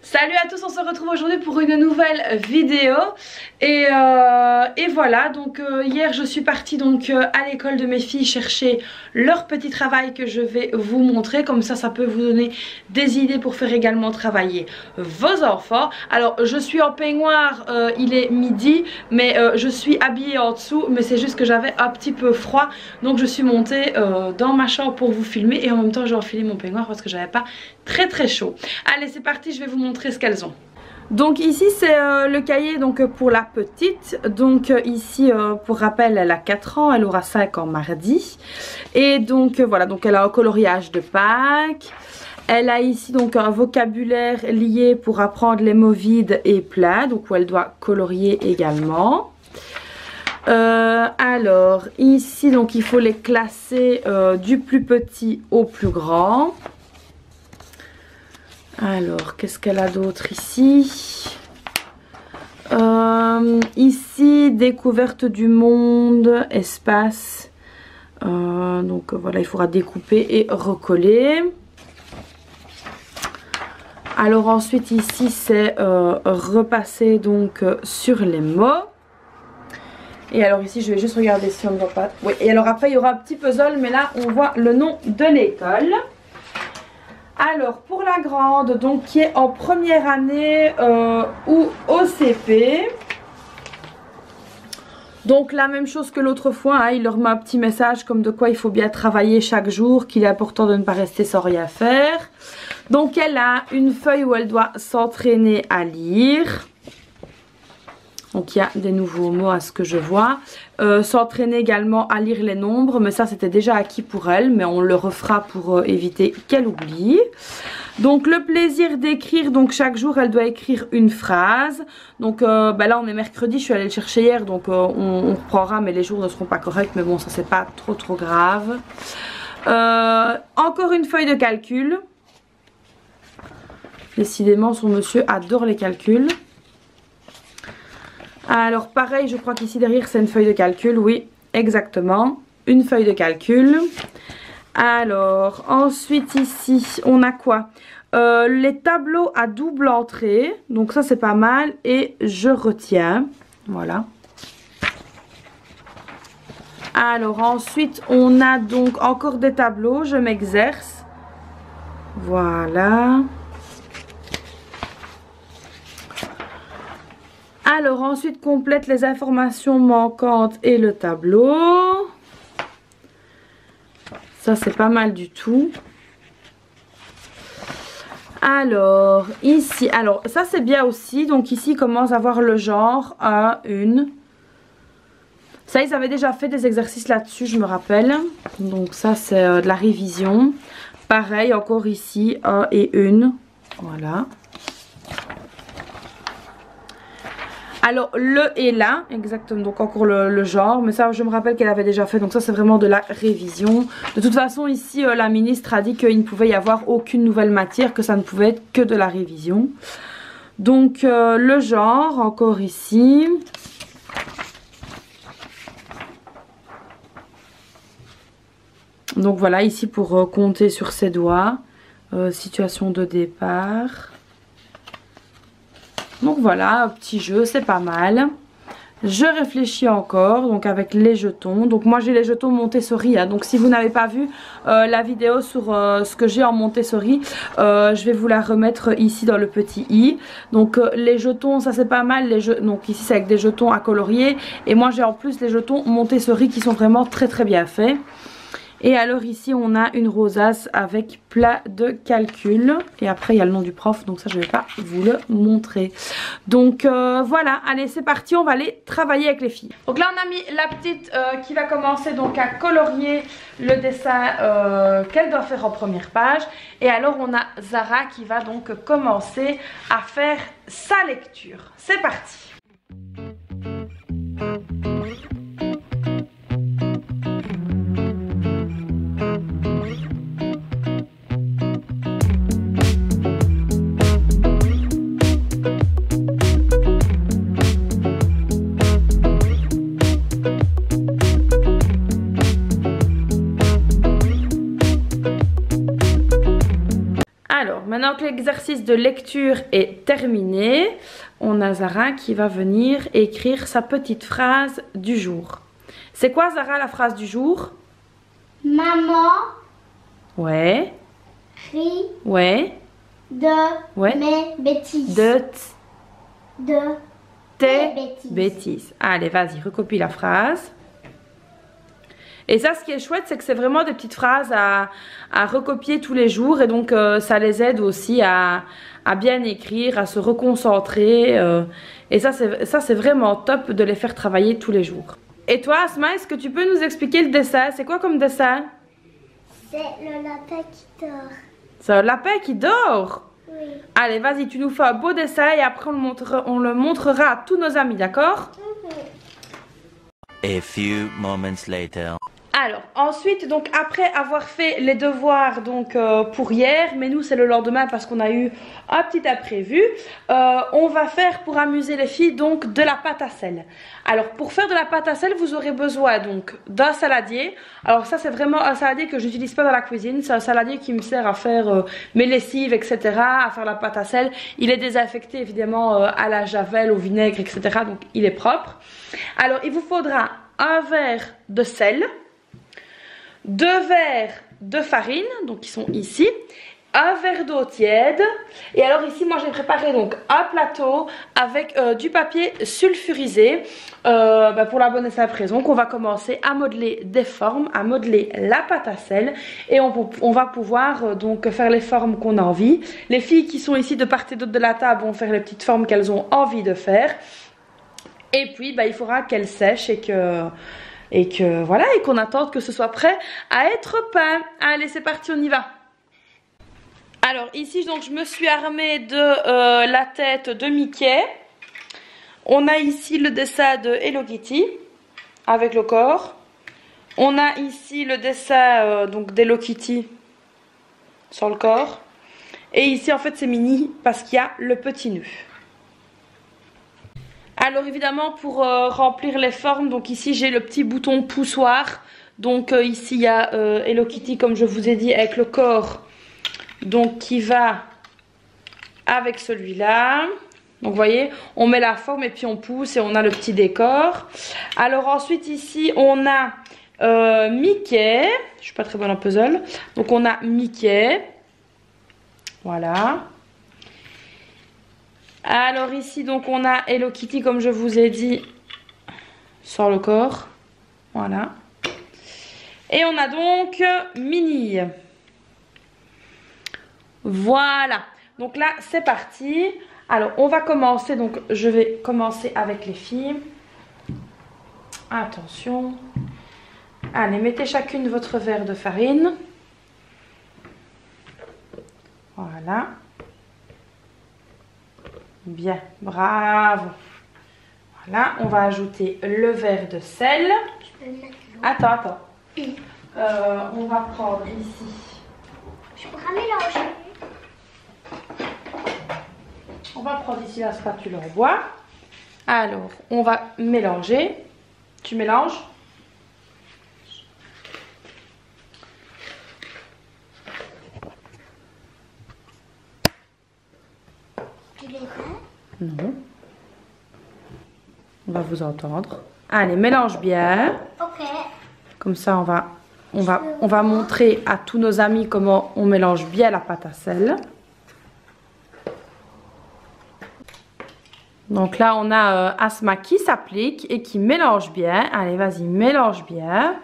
Salut à tous, on se retrouve aujourd'hui pour une nouvelle vidéo et voilà, donc hier je suis partie donc à l'école de mes filles chercher leur petit travail que je vais vous montrer, comme ça peut vous donner des idées pour faire également travailler vos enfants. Alors je suis en peignoir, il est midi, mais je suis habillée en dessous, mais c'est juste que j'avais un petit peu froid, donc je suis montée dans ma chambre pour vous filmer et en même temps j'ai enfilé mon peignoir parce que j'avais pas très chaud. Allez, c'est parti, je vais vous montrer ce qu'elles ont. Donc ici c'est le cahier donc pour la petite. Donc ici pour rappel, elle a 4 ans, elle aura 5 ans mardi. Et donc voilà, donc elle a un coloriage de Pâques. Elle a ici donc un vocabulaire lié pour apprendre les mots vides et pleins, donc où elle doit colorier également. Alors ici donc il faut les classer du plus petit au plus grand. Alors, qu'est-ce qu'elle a d'autre ici? Ici, découverte du monde, espace. Donc voilà, il faudra découper et recoller. Alors ensuite, ici, c'est repasser donc sur les mots. Et alors ici, je vais juste regarder si on ne voit pas. Oui, et alors après, il y aura un petit puzzle, mais là, on voit le nom de l'école. Alors pour la grande, donc qui est en première année ou au CP, donc la même chose que l'autre fois, hein, il leur met un petit message comme de quoi il faut bien travailler chaque jour, qu'il est important de ne pas rester sans rien faire. Donc elle a une feuille où elle doit s'entraîner à lire. Donc il y a des nouveaux mots à ce que je vois. S'entraîner également à lire les nombres, mais ça c'était déjà acquis pour elle, mais on le refera pour éviter qu'elle oublie. Donc le plaisir d'écrire, donc chaque jour elle doit écrire une phrase. Donc bah là on est mercredi, je suis allée le chercher hier, donc on reprendra, mais les jours ne seront pas corrects, mais bon ça c'est pas trop grave. Encore une feuille de calcul. Décidément son monsieur adore les calculs. Alors pareil, je crois qu'ici derrière c'est une feuille de calcul, oui, exactement, une feuille de calcul. Alors ensuite ici, on a quoi? Les tableaux à double entrée, donc ça c'est pas mal, et je retiens, voilà. Alors ensuite, on a donc encore des tableaux, je m'exerce, voilà. Alors ensuite complète les informations manquantes et le tableau. Ça c'est pas mal du tout. Alors ici, alors ça c'est bien aussi. Donc ici il commence à voir le genre un, une. Ça ils avaient déjà fait des exercices là-dessus, je me rappelle. Donc ça c'est de la révision. Pareil encore ici un et une. Voilà. Alors le et là, exactement, donc encore le genre, mais ça je me rappelle qu'elle avait déjà fait, donc ça c'est vraiment de la révision. De toute façon ici la ministre a dit qu'il ne pouvait y avoir aucune nouvelle matière, que ça ne pouvait être que de la révision. Donc le genre, encore ici. Donc voilà, ici pour compter sur ses doigts, situation de départ. Donc voilà, un petit jeu, c'est pas mal. Je réfléchis encore, donc avec les jetons. Donc moi j'ai les jetons Montessori, hein. Donc si vous n'avez pas vu la vidéo sur ce que j'ai en Montessori, je vais vous la remettre ici dans le petit i. Donc les jetons, ça c'est pas mal. Donc ici c'est avec des jetons à colorier. Et moi j'ai en plus les jetons Montessori qui sont vraiment très bien faits. Et alors ici on a une rosace avec plein de calculs. Et après il y a le nom du prof, donc ça je ne vais pas vous le montrer. Donc voilà, allez c'est parti, on va aller travailler avec les filles. Donc là on a mis la petite qui va commencer donc à colorier le dessin qu'elle doit faire en première page. Et alors on a Zara qui va donc commencer à faire sa lecture. C'est parti. Alors, maintenant que l'exercice de lecture est terminé, on a Zara qui va venir écrire sa petite phrase du jour. C'est quoi, Zara, la phrase du jour? Maman Ouais. rit Ouais. de mes bêtises. De tes bêtises. bêtises. Allez, vas-y, recopie la phrase. Et ça, ce qui est chouette, c'est que c'est vraiment des petites phrases à recopier tous les jours. Et donc, ça les aide aussi à bien écrire, à se reconcentrer. Et ça, c'est vraiment top de les faire travailler tous les jours. Et toi, Asma, est-ce que tu peux nous expliquer le dessin? C'est quoi comme dessin? C'est le lapin qui dort. C'est un lapin qui dort? Oui. Allez, vas-y, tu nous fais un beau dessin et après on le montrera à tous nos amis, d'accord? A few moments later. Alors, ensuite, donc après avoir fait les devoirs donc pour hier, mais nous c'est le lendemain parce qu'on a eu un petit imprévu, on va faire pour amuser les filles donc de la pâte à sel. Alors pour faire de la pâte à sel, vous aurez besoin donc d'un saladier. Alors ça c'est vraiment un saladier que j'utilise pas dans la cuisine, c'est un saladier qui me sert à faire mes lessives, etc., à faire la pâte à sel. Il est désinfecté évidemment à la javel, au vinaigre, etc., donc il est propre. Alors il vous faudra un verre de sel, 2 verres de farine, donc qui sont ici, un verre d'eau tiède. Et alors ici, moi j'ai préparé donc un plateau avec du papier sulfurisé pour la bonne et simple raison qu'on va commencer à modeler des formes, à modeler la pâte à sel. Et on va pouvoir donc faire les formes qu'on a envie. Les filles qui sont ici de part et d'autre de la table vont faire les petites formes qu'elles ont envie de faire. Et puis il faudra qu'elles sèchent et que voilà, et qu'on attende que ce soit prêt à être peint. Allez, c'est parti, on y va. Alors ici donc je me suis armée de la tête de Mickey. On a ici le dessin de Hello Kitty avec le corps. On a ici le dessin donc d'Hello Kitty sur le corps. Et ici en fait c'est mini parce qu'il y a le petit nœud. Alors évidemment pour remplir les formes, donc ici j'ai le petit bouton poussoir. Donc ici il y a Hello Kitty comme je vous ai dit avec le corps. Donc qui va avec celui-là. Donc vous voyez, on met la forme et puis on pousse et on a le petit décor. Alors ensuite ici on a Mickey. Je suis pas très bonne en puzzle. Donc on a Mickey. Voilà. Alors ici donc on a Hello Kitty comme je vous ai dit sur le corps. Voilà. Et on a donc Minnie. Voilà. Donc là c'est parti. Alors on va commencer. Donc je vais commencer avec les filles. Attention. Allez, mettez chacune votre verre de farine. Voilà. Bien, bravo. Voilà, on va ajouter le verre de sel. Attends. On va prendre ici. Je pourrais mélanger. On va prendre ici la spatule en bois. Alors, on va mélanger. Tu mélanges. Tu les mets? Non. On va vous entendre. Allez, mélange bien. Ok. Comme ça, on va montrer à tous nos amis comment on mélange bien la pâte à sel. Donc là, on a Asma qui s'applique et qui mélange bien. Allez, vas-y, mélange bien.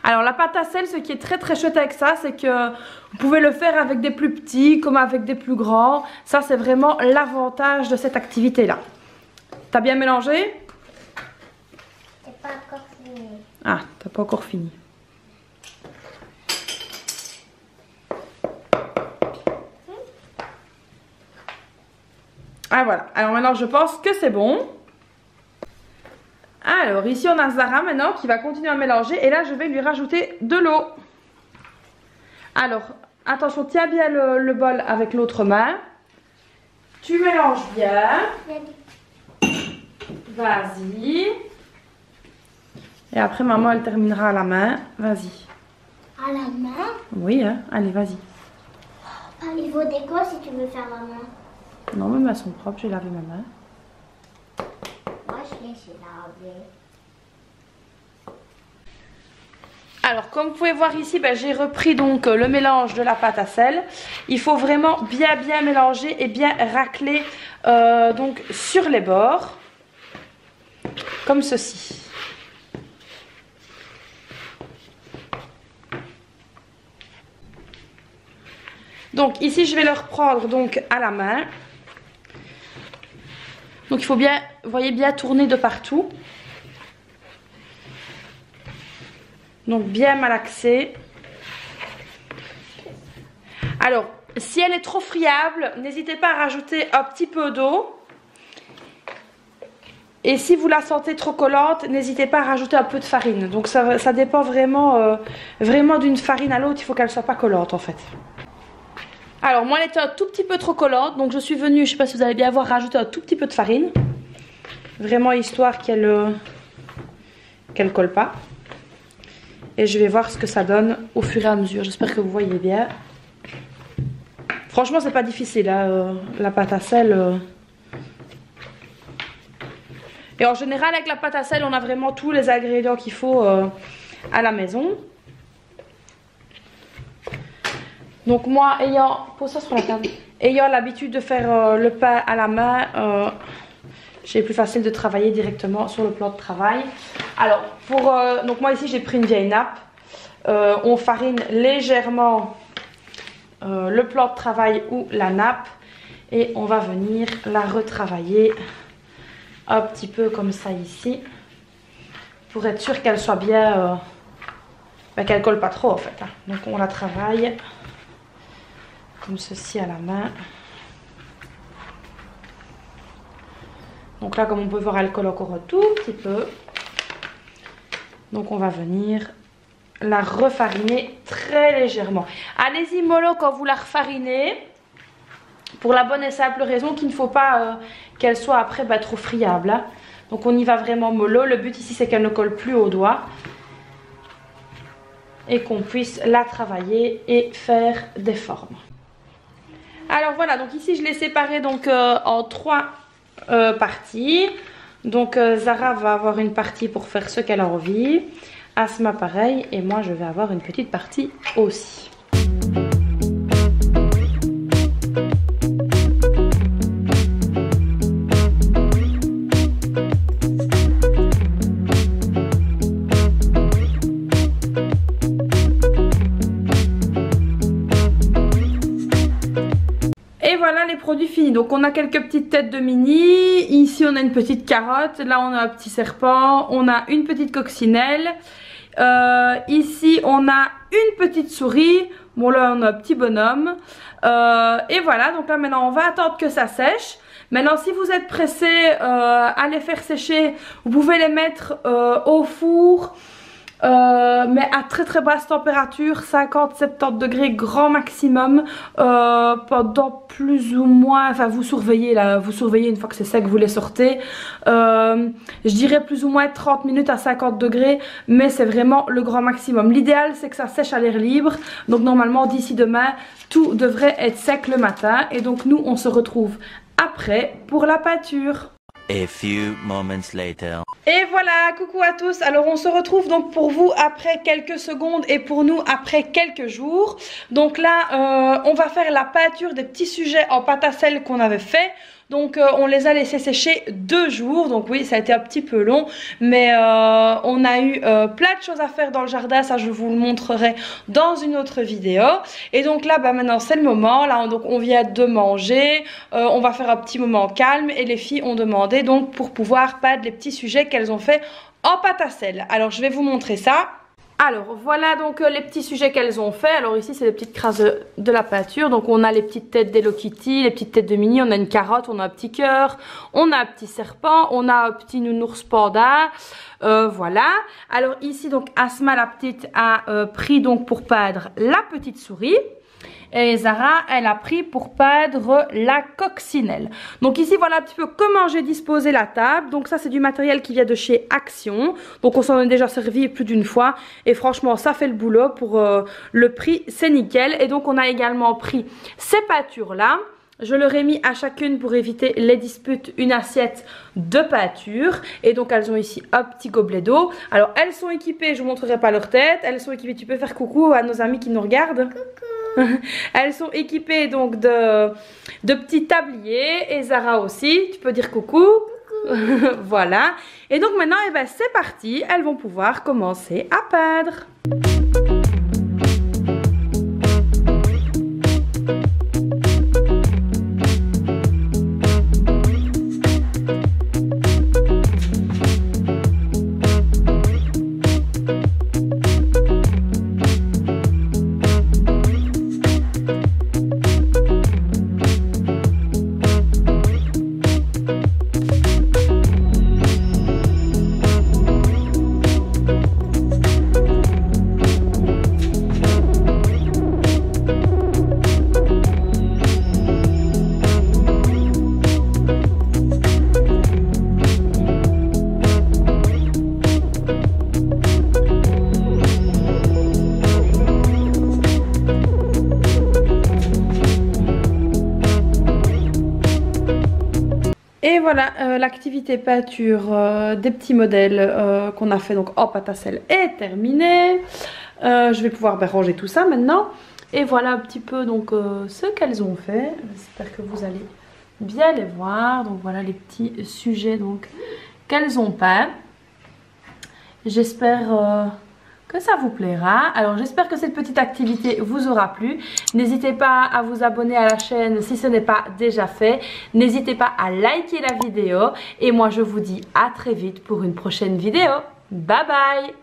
Alors la pâte à sel, ce qui est très très chouette avec ça, c'est que vous pouvez le faire avec des plus petits comme avec des plus grands. Ça c'est vraiment l'avantage de cette activité là. T'as bien mélangé? C'est pas encore fini. Ah, t'as pas encore fini. Ah voilà, alors maintenant je pense que c'est bon. Alors ici on a Zara maintenant qui va continuer à mélanger et là je vais lui rajouter de l'eau. Alors attention, tiens bien le bol avec l'autre main. Tu mélanges bien. Vas-y. Et après maman elle terminera à la main. Vas-y. À la main? Oui, hein. Allez, vas-y. Il faut des quoi si tu veux faire la main? Non, mais elles sont propres, j'ai lavé ma main. Moi, je laisse laver. Alors, comme vous pouvez voir ici, j'ai repris donc le mélange de la pâte à sel. Il faut vraiment bien mélanger et bien racler donc sur les bords. Comme ceci. Donc ici je vais le reprendre donc à la main. Donc il faut bien, vous voyez, bien tourner de partout. Donc bien malaxer. Alors si elle est trop friable, n'hésitez pas à rajouter un petit peu d'eau. Et si vous la sentez trop collante, n'hésitez pas à rajouter un peu de farine. Donc ça dépend vraiment, vraiment d'une farine à l'autre, il faut qu'elle soit pas collante en fait. Alors moi elle était un tout petit peu trop collante, donc je suis venue, je ne sais pas si vous allez bien voir, rajouter un tout petit peu de farine. Vraiment histoire qu'elle colle pas. Et je vais voir ce que ça donne au fur et à mesure, j'espère que vous voyez bien. Franchement c'est pas difficile, hein, la pâte à sel. Et en général avec la pâte à sel on a vraiment tous les ingrédients qu'il faut à la maison. Donc moi, pose ça sur la table. Ayant l'habitude de faire le pain à la main, j'ai plus facile de travailler directement sur le plan de travail. Alors, donc moi ici j'ai pris une vieille nappe. On farine légèrement le plan de travail ou la nappe. Et on va venir la retravailler un petit peu comme ça ici. Pour être sûr qu'elle soit bien, qu'elle colle pas trop en fait. Hein. Donc on la travaille comme ceci à la main. Donc là comme on peut voir elle colle encore un tout petit peu. Donc on va venir la refariner très légèrement. Allez-y mollo quand vous la refarinez. Pour la bonne et simple raison qu'il ne faut pas qu'elle soit après trop friable. Hein. Donc on y va vraiment mollo. Le but ici c'est qu'elle ne colle plus au doigt. Et qu'on puisse la travailler et faire des formes. Alors voilà, donc ici je l'ai séparé donc en 3 parties. Donc Zara va avoir une partie pour faire ce qu'elle a envie. Asma pareil et moi je vais avoir une petite partie aussi. Les produits finis, donc on a quelques petites têtes de mini, ici on a une petite carotte, là on a un petit serpent, on a une petite coccinelle, ici on a une petite souris, bon là on a un petit bonhomme, et voilà, donc là maintenant on va attendre que ça sèche. Maintenant si vous êtes pressé à les faire sécher, vous pouvez les mettre au four. Mais à très basse température, 50-70 degrés grand maximum, pendant plus ou moins, enfin vous surveillez là, vous surveillez une fois que c'est sec, vous les sortez, je dirais plus ou moins 30 minutes à 50 degrés, mais c'est vraiment le grand maximum. L'idéal c'est que ça sèche à l'air libre, donc normalement d'ici demain tout devrait être sec le matin, et donc nous on se retrouve après pour la pâture. A few moments later. Et voilà, coucou à tous. Alors on se retrouve donc pour vous après quelques secondes et pour nous après quelques jours. Donc là on va faire la peinture des petits sujets en pâte à sel qu'on avait fait. Donc on les a laissés sécher 2 jours, donc oui ça a été un petit peu long, mais on a eu plein de choses à faire dans le jardin, ça je vous le montrerai dans une autre vidéo. Et donc là maintenant c'est le moment, là donc on vient de manger, on va faire un petit moment calme et les filles ont demandé donc pour pouvoir peindre les petits sujets qu'elles ont fait en pâte à sel. Alors je vais vous montrer ça. Alors voilà donc les petits sujets qu'elles ont fait. Alors ici c'est les petites crasses de la peinture. Donc on a les petites têtes d'Hello Kitty, les petites têtes de Minnie, on a une carotte, on a un petit cœur, on a un petit serpent, on a un petit nounours panda. Voilà. Alors ici donc Asma la petite a pris donc pour peindre la petite souris. Et Zara, elle a pris pour peindre la coccinelle. Donc ici, voilà un petit peu comment j'ai disposé la table. Donc ça, c'est du matériel qui vient de chez Action. Donc on s'en est déjà servi plus d'une fois. Et franchement, ça fait le boulot. Pour le prix, c'est nickel. Et donc on a également pris ces peintures-là. Je leur ai mis à chacune, pour éviter les disputes, une assiette de peinture. Et donc elles ont ici un petit gobelet d'eau. Alors elles sont équipées, je vous montrerai pas leur tête. Elles sont équipées, tu peux faire coucou à nos amis qui nous regardent. Coucou. Elles sont équipées donc de petits tabliers. Et Zara aussi, tu peux dire coucou. Voilà. Et donc maintenant, eh ben, c'est parti. Elles vont pouvoir commencer à peindre. Et voilà, l'activité peinture des petits modèles qu'on a fait donc en pâte à sel est terminée. Je vais pouvoir ranger tout ça maintenant. Et voilà un petit peu donc ce qu'elles ont fait. J'espère que vous allez bien les voir. Donc voilà les petits sujets donc qu'elles ont peints. J'espère que ça vous plaira. Alors j'espère que cette petite activité vous aura plu. N'hésitez pas à vous abonner à la chaîne si ce n'est pas déjà fait. N'hésitez pas à liker la vidéo. Et moi je vous dis à très vite pour une prochaine vidéo. Bye bye!